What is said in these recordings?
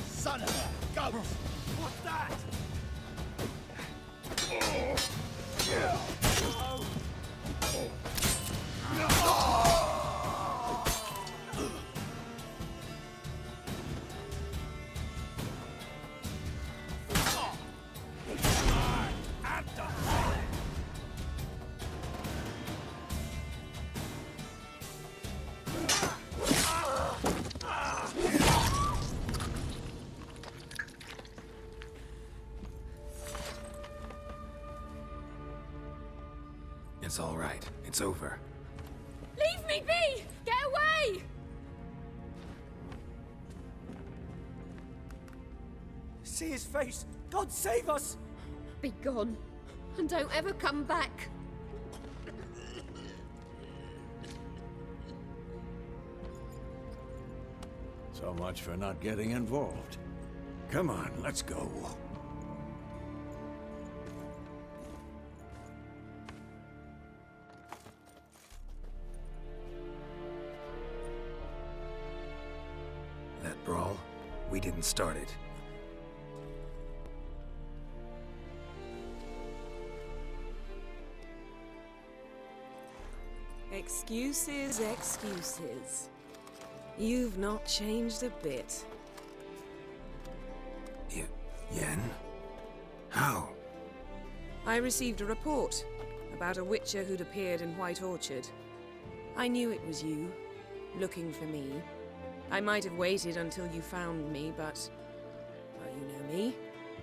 Son of a goat! What's that? It's all right. It's over. Leave me be! Get away! See his face! God save us! Be gone, and don't ever come back. So much for not getting involved. Come on, let's go. That brawl, we didn't start it. Excuses, excuses. You've not changed a bit. Yen? How? I received a report about a witcher who'd appeared in White Orchard. I knew it was you, looking for me. I might have waited until you found me, but... well, you know me.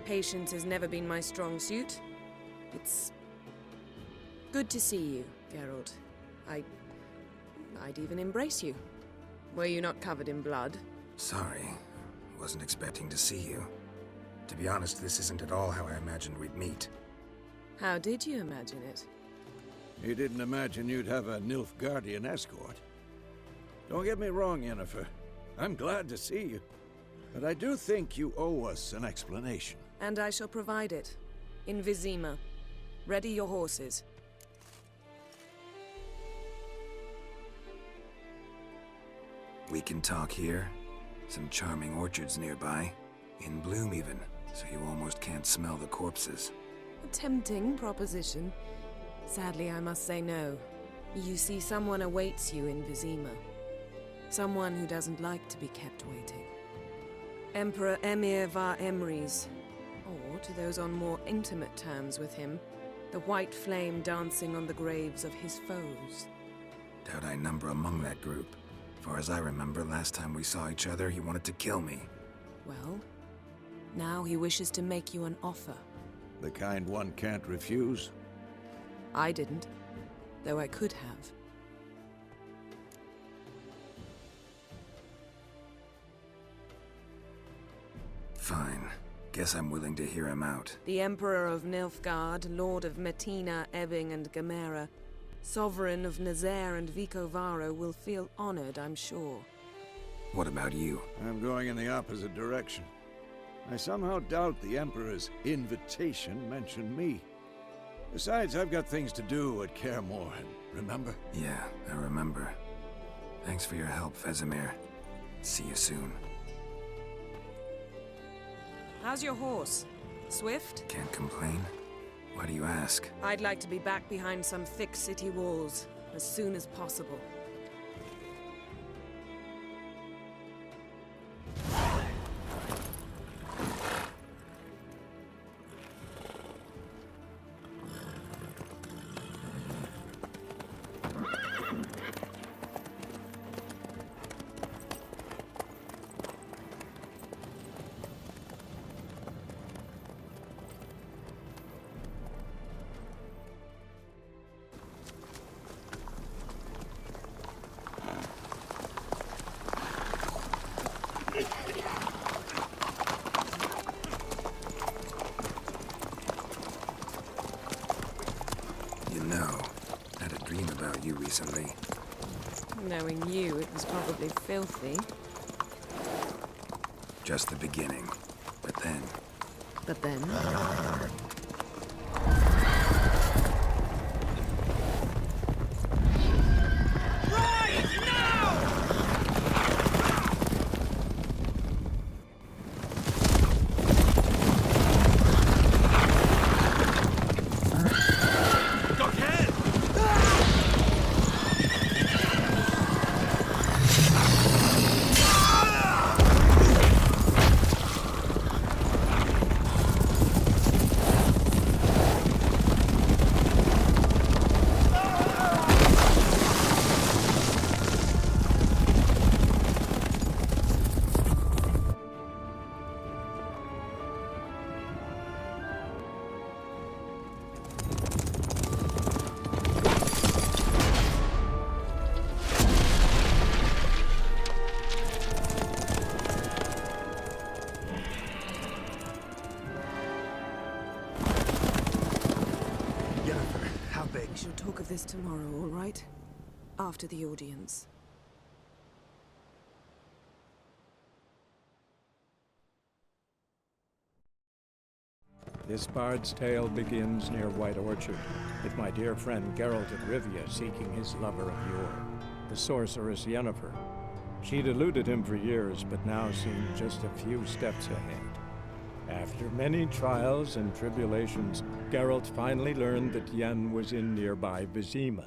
Patience has never been my strong suit. It's... good to see you, Geralt. I'd even embrace you. Were you not covered in blood? Sorry. Wasn't expecting to see you. To be honest, this isn't at all how I imagined we'd meet. How did you imagine it? You didn't imagine you'd have a Nilfgaardian escort. Don't get me wrong, Yennefer. I'm glad to see you. But I do think you owe us an explanation. And I shall provide it. In Vizima. Ready your horses. We can talk here. Some charming orchards nearby. In bloom even, so you almost can't smell the corpses. A tempting proposition. Sadly, I must say no. You see, someone awaits you in Vizima. Someone who doesn't like to be kept waiting. Emperor Emhyr var Emreis. Or, to those on more intimate terms with him, the white flame dancing on the graves of his foes. Doubt I number among that group. Far as I remember, last time we saw each other, he wanted to kill me. Well, now he wishes to make you an offer. The kind one can't refuse? I didn't, though I could have. Fine. Guess I'm willing to hear him out. The Emperor of Nilfgaard, Lord of Metina, Ebbing, and Gamera, Sovereign of Nazaire and Vicovaro will feel honored, I'm sure. What about you? I'm going in the opposite direction. I somehow doubt the Emperor's invitation mentioned me. Besides, I've got things to do at Kaer Morhen, remember? Yeah, I remember. Thanks for your help, Vesemir. See you soon. How's your horse? Swift? Can't complain. Why do you ask? I'd like to be back behind some thick city walls as soon as possible. You know, I had a dream about you recently. Knowing you, it was probably filthy. Just the beginning. But then... But then... this tomorrow, all right? After the audience. This bard's tale begins near White Orchard, with my dear friend Geralt of Rivia seeking his lover of yore, the sorceress Yennefer. She'd eluded him for years, but now seemed just a few steps ahead. After many trials and tribulations, Geralt finally learned that Yen was in nearby Vizima.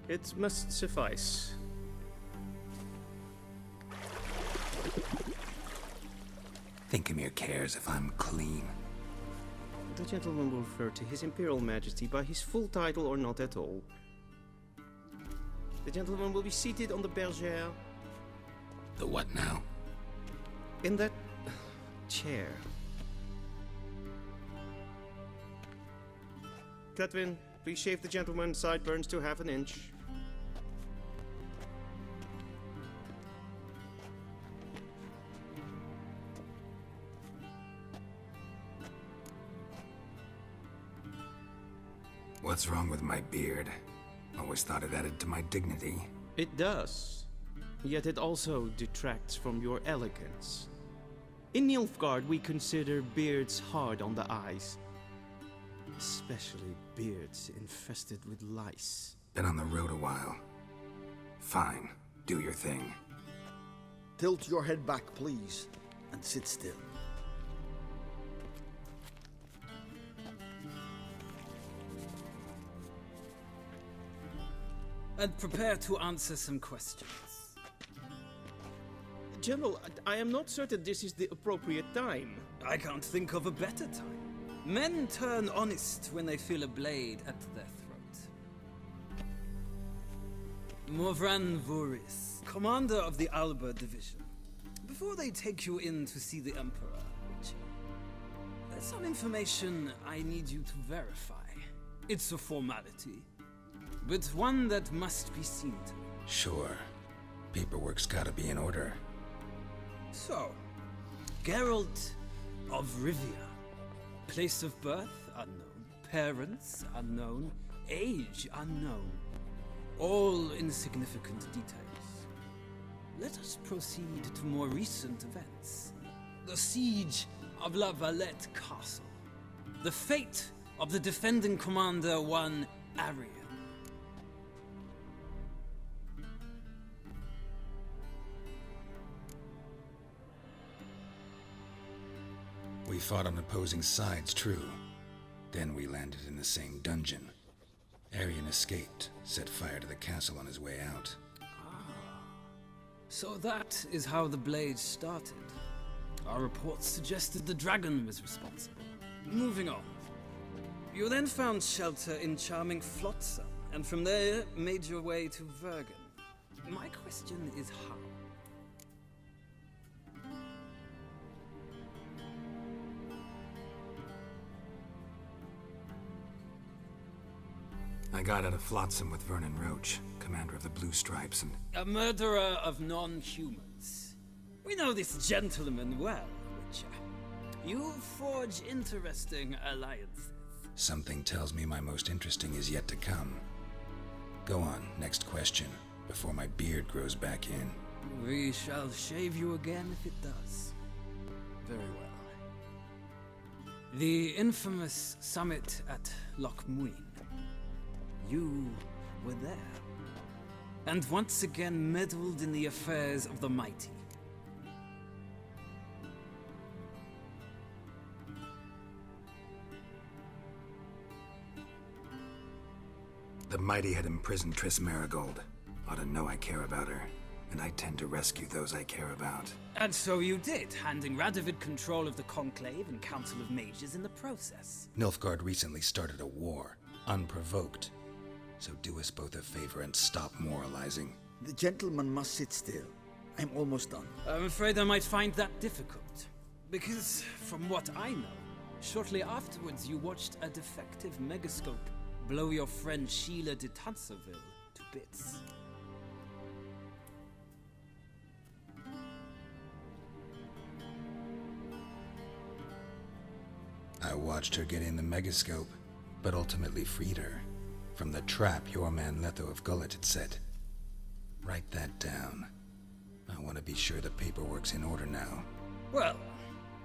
It must suffice. Thinkamere cares if I'm clean. The gentleman will refer to His Imperial Majesty by his full title or not at all. The gentleman will be seated on the bergère. The what now? In that chair. Cletwin, please shave the gentleman's sideburns to half an inch. What's wrong with my beard? Always thought it added to my dignity. It does. Yet it also detracts from your elegance. In Nilfgaard, we consider beards hard on the eyes. Especially beards infested with lice. Been on the road a while. Fine, do your thing. Tilt your head back, please, and sit still. And prepare to answer some questions. General, I am not certain this is the appropriate time. I can't think of a better time. Men turn honest when they feel a blade at their throat. Morvran Voorhis, commander of the Alba Division. Before they take you in to see the Emperor, Richie, there's some information I need you to verify. It's a formality, but one that must be seen to. Sure. Paperwork's gotta be in order. So, Geralt of Rivia. Place of birth unknown, parents unknown, age unknown. All insignificant details. Let us proceed to more recent events. The siege of La Valette Castle. The fate of the defending commander, one Arian. We fought on opposing sides, true. Then we landed in the same dungeon. Arian escaped, set fire to the castle on his way out. So that is how the Blade started. Our reports suggested the dragon was responsible. Moving on. You then found shelter in charming Flotsam, and from there made your way to Vergen. My question is how? I got out of Flotsam with Vernon Roach, commander of the Blue Stripes, and... A murderer of non-humans. We know this gentleman well, Witcher. You forge interesting alliances. Something tells me my most interesting is yet to come. Go on, next question, before my beard grows back in. We shall shave you again if it does. Very well. The infamous summit at Loch Muin. You were there, and once again meddled in the affairs of the mighty. The mighty had imprisoned Triss Merigold. Ought to know I care about her. and I tend to rescue those I care about. And so you did, handing Radovid control of the Conclave and Council of Mages in the process. Nilfgaard recently started a war, unprovoked. So do us both a favor and stop moralizing. The gentleman must sit still. I'm almost done. I'm afraid I might find that difficult. Because, from what I know, shortly afterwards you watched a defective megascope blow your friend Sheila de Tanserville to bits. I watched her get in the megascope, but ultimately freed her from the trap your man Letho of Gullet had set. Write that down. I want to be sure the paperwork's in order now. Well,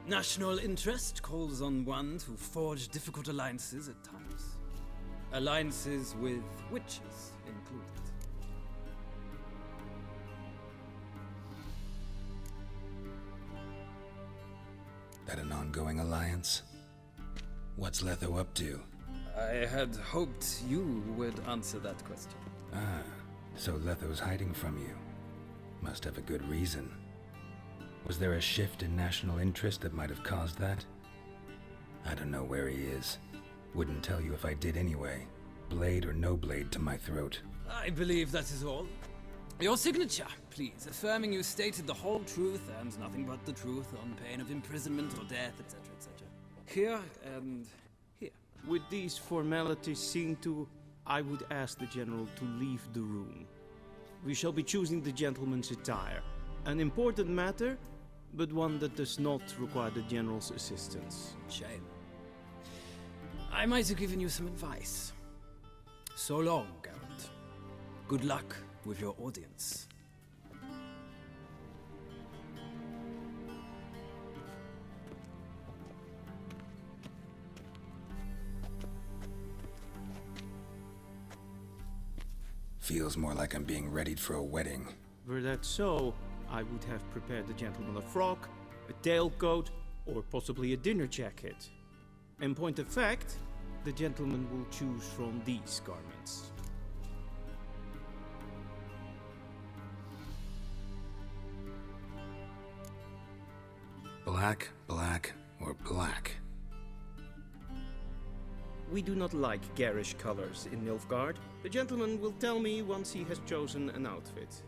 national interest calls on one to forge difficult alliances at times. Alliances with witches included. That an ongoing alliance? What's Letho up to? I had hoped you would answer that question. Ah, so Letho's hiding from you. Must have a good reason. Was there a shift in national interest that might have caused that? I don't know where he is. Wouldn't tell you if I did anyway. Blade or no blade to my throat. I believe that is all. Your signature, please, affirming you stated the whole truth and nothing but the truth on pain of imprisonment or death, etc., etc. Here and here. With these formalities seen to, I would ask the General to leave the room. We shall be choosing the gentleman's attire. An important matter, but one that does not require the General's assistance. Shame. I might have given you some advice. So long, Geralt. Good luck with your audience. Feels more like I'm being readied for a wedding. Were that so, I would have prepared the gentleman a frock, a tailcoat, or possibly a dinner jacket. In point of fact, the gentleman will choose from these garments. Black, black, or black? We do not like garish colors in Nilfgaard. The gentleman will tell me once he has chosen an outfit.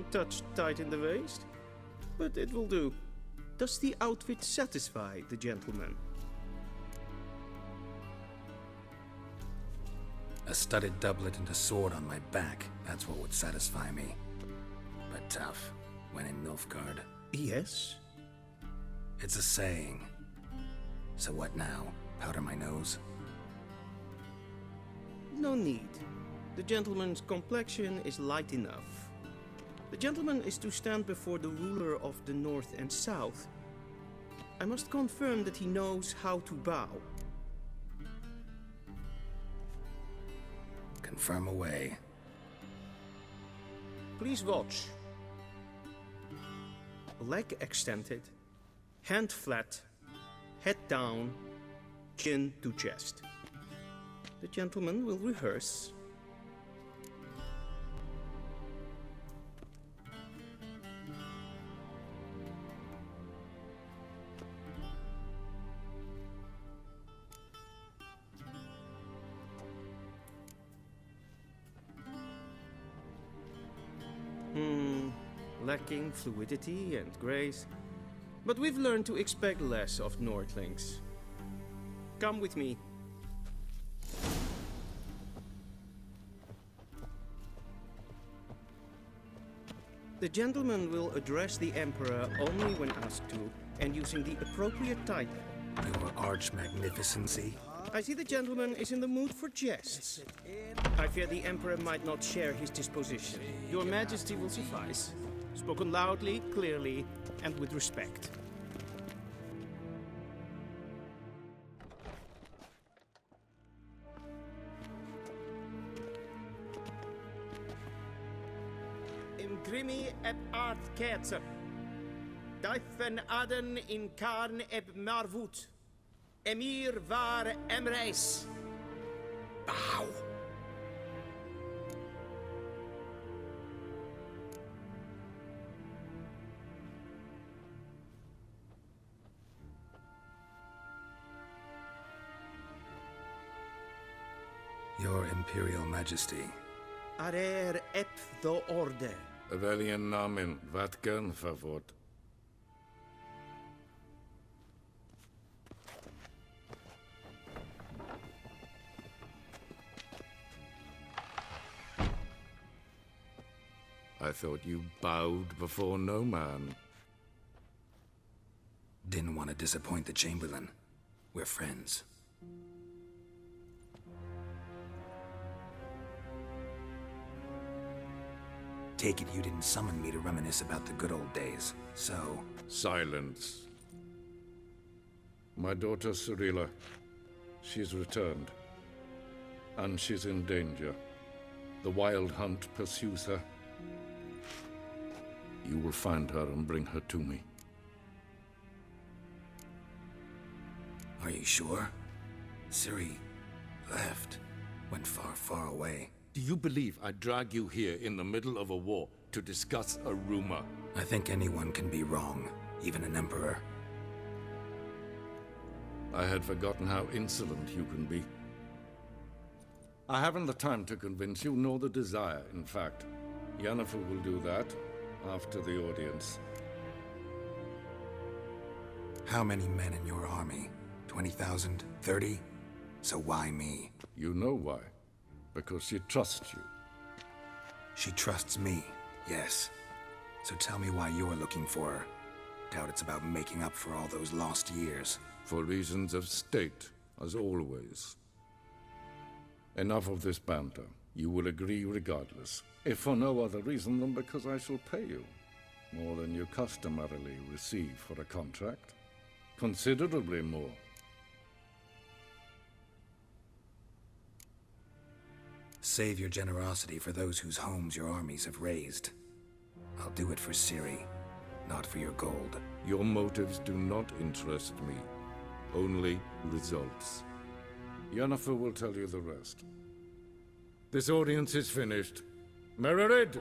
A touch tight in the waist, but it will do. Does the outfit satisfy the gentleman? A studded doublet and a sword on my back, that's what would satisfy me. But tough, when in Nilfgaard. Yes. It's a saying. So what now? Powder my nose? No need. The gentleman's complexion is light enough. The gentleman is to stand before the ruler of the North and South. I must confirm that he knows how to bow. Confirm away. Please watch. Leg extended, hand flat, head down, chin to chest. The gentleman will rehearse. lacking fluidity and grace, but we've learned to expect less of Nordlings. Come with me. The gentleman will address the Emperor only when asked to, and using the appropriate title. Your Arch-Magnificency? I see the gentleman is in the mood for jests. I fear the Emperor might not share his disposition. Your Majesty will suffice. Spoken loudly, clearly, and with respect. Imgrimi eb art kerzer. Daifen aden in karn eb marvut. Emir var Emreis. Bow! Your Imperial Majesty. Arer ep the orde. Weljen namen, wat kan favort? I thought you bowed before no man. Didn't want to disappoint the Chamberlain. We're friends. Take it you didn't summon me to reminisce about the good old days, so... Silence. My daughter Cirilla, she's returned. And she's in danger. The Wild Hunt pursues her. You will find her and bring her to me. Are you sure? Ciri left. Went far, far away. Do you believe I'd drag you here in the middle of a war to discuss a rumor? I think anyone can be wrong, even an emperor. I had forgotten how insolent you can be. I haven't the time to convince you, nor the desire, in fact. Yennefer will do that after the audience. How many men in your army? 20,000? 30? So why me? You know why. Because she trusts you. She trusts me, yes. So tell me why you're looking for her. Doubt it's about making up for all those lost years. For reasons of state, as always. Enough of this banter. You will agree regardless. If for no other reason than because I shall pay you. More than you customarily receive for a contract. Considerably more. Save your generosity for those whose homes your armies have razed. I'll do it for Ciri, not for your gold. Your motives do not interest me. Only results. Yennefer will tell you the rest. This audience is finished. Mererid!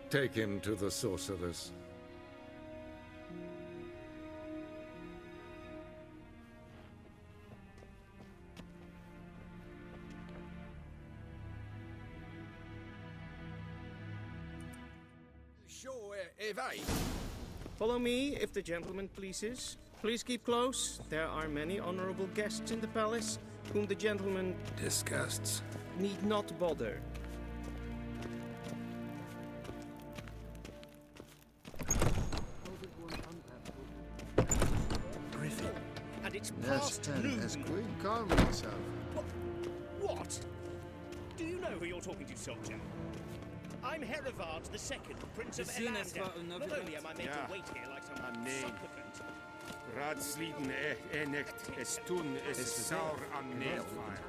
Take him to the sorceress. Follow me, if the gentleman pleases. Please keep close. There are many honorable guests in the palace, whom the gentleman... disgusts. ...need not bother. Griffin. And it's Yes, past noon. as quick. Calm yourself. What? Do you know who you're talking to, soldier? I'm Herivard II, Prince of Elander. Not only am I made to wait here like some supplicant. Raadsliden echt es tun, es is saur an neervaart.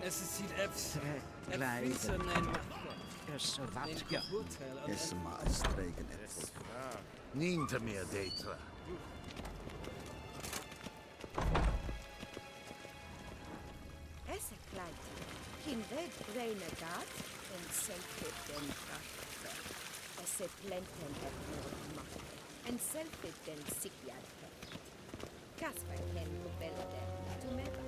Es ziet even Is maar streken het. Niet meer detra. Es kleid. Kim red reine gaat en selfit den kracht. Es se plenten et macht. En selfit den sikjad. Kasper ken belde. Tumeva.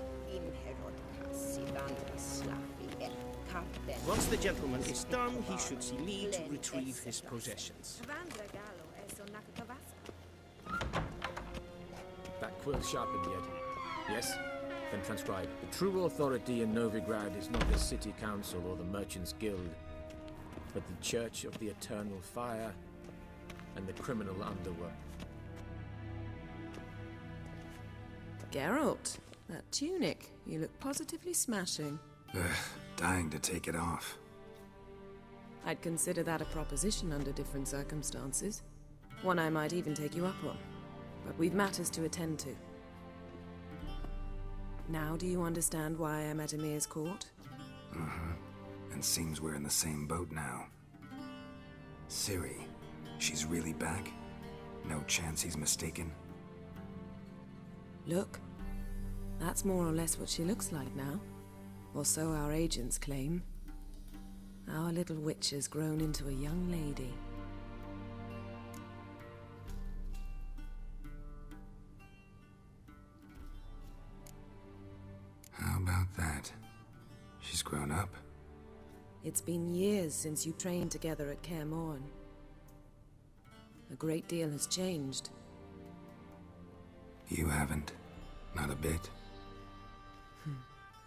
Once the gentleman is done, he should see me to retrieve his possessions. That quill sharpened yet? Yes? Then transcribe. The true authority in Novigrad is not the city council or the merchants' guild, but the Church of the Eternal Fire and the criminal underworld. Geralt, that tunic. You look positively smashing. Ugh, dying to take it off. I'd consider that a proposition under different circumstances. One I might even take you up on. But we've matters to attend to. Now do you understand why I'm at Emir's court? And seems we're in the same boat now. Ciri, she's really back? No chance he's mistaken? Look, that's more or less what she looks like now. Or so our agents claim. Our little witch has grown into a young lady. How about that? She's grown up? It's been years since you trained together at Kaer Morhen. A great deal has changed. You haven't. Not a bit.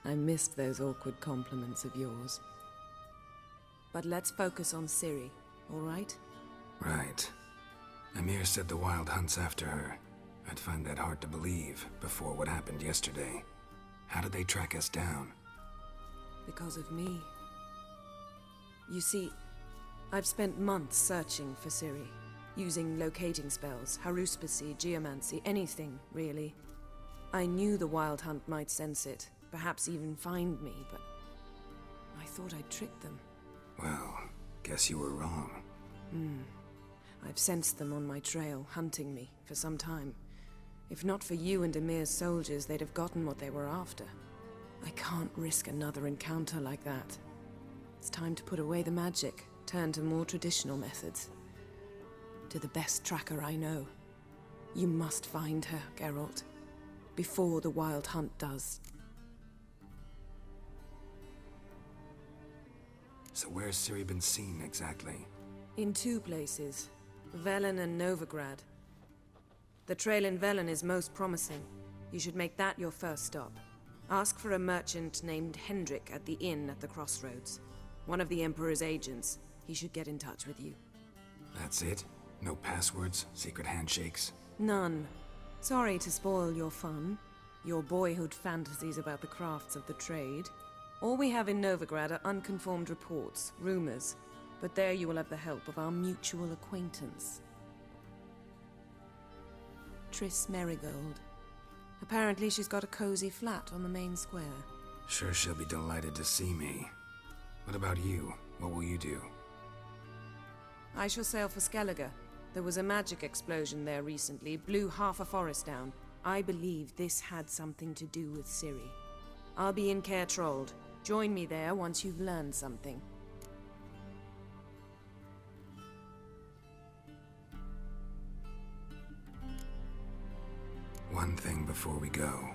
I missed those awkward compliments of yours. But let's focus on Ciri, all right? Right. Emir said the Wild Hunt's after her. I'd find that hard to believe before what happened yesterday. How did they track us down? Because of me. You see, I've spent months searching for Ciri, using locating spells, haruspicy, geomancy, anything, really. I knew the Wild Hunt might sense it, perhaps even find me, but I thought I'd tricked them. Well, guess you were wrong. I've sensed them on my trail, hunting me, for some time. If not for you and Emir's soldiers, they'd have gotten what they were after. I can't risk another encounter like that. It's time to put away the magic, turn to more traditional methods. To the best tracker I know. You must find her, Geralt. Before the Wild Hunt does. So where's Ciri been seen, exactly? In two places. Velen and Novigrad. The trail in Velen is most promising. You should make that your first stop. Ask for a merchant named Hendrik at the inn at the crossroads. One of the Emperor's agents. He should get in touch with you. That's it? No passwords? Secret handshakes? None. Sorry to spoil your fun. Your boyhood fantasies about the crafts of the trade. All we have in Novigrad are unconfirmed reports, rumors. But there you will have the help of our mutual acquaintance. Triss Merigold. Apparently she's got a cozy flat on the main square. Sure she'll be delighted to see me. What about you? What will you do? I shall sail for Skellige. There was a magic explosion there recently, blew half a forest down. I believe this had something to do with Ciri. I'll be in Caer Trolde. Join me there once you've learned something. One thing before we go.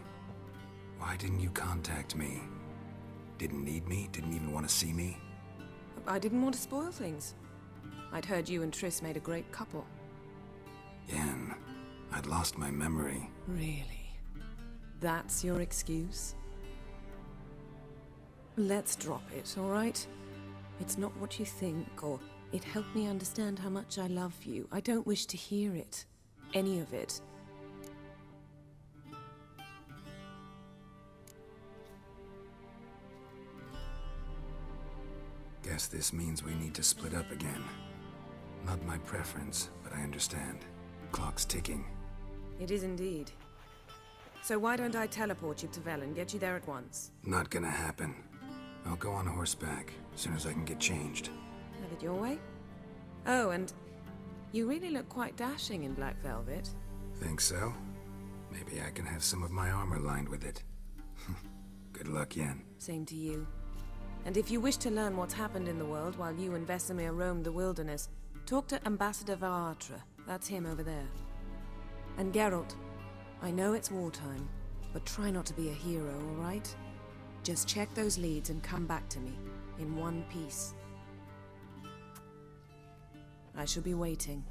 Why didn't you contact me? Didn't need me? Didn't even want to see me? I didn't want to spoil things. I'd heard you and Triss made a great couple. Yen, I'd lost my memory. Really? That's your excuse? Let's drop it, all right? It's not what you think, or it helped me understand how much I love you. I don't wish to hear it. Any of it. Guess this means we need to split up again. Not my preference, but I understand. Clock's ticking. It is indeed. So why don't I teleport you to Velen, get you there at once? Not gonna happen. I'll go on horseback, as soon as I can get changed. Have it your way? Oh, and you really look quite dashing in black velvet. Think so? Maybe I can have some of my armor lined with it. Good luck, Yen. Same to you. And if you wish to learn what's happened in the world while you and Vesemir roamed the wilderness, talk to Ambassador Varatra. That's him over there. And Geralt, I know it's wartime, but try not to be a hero, all right? Just check those leads and come back to me, in one piece. I shall be waiting.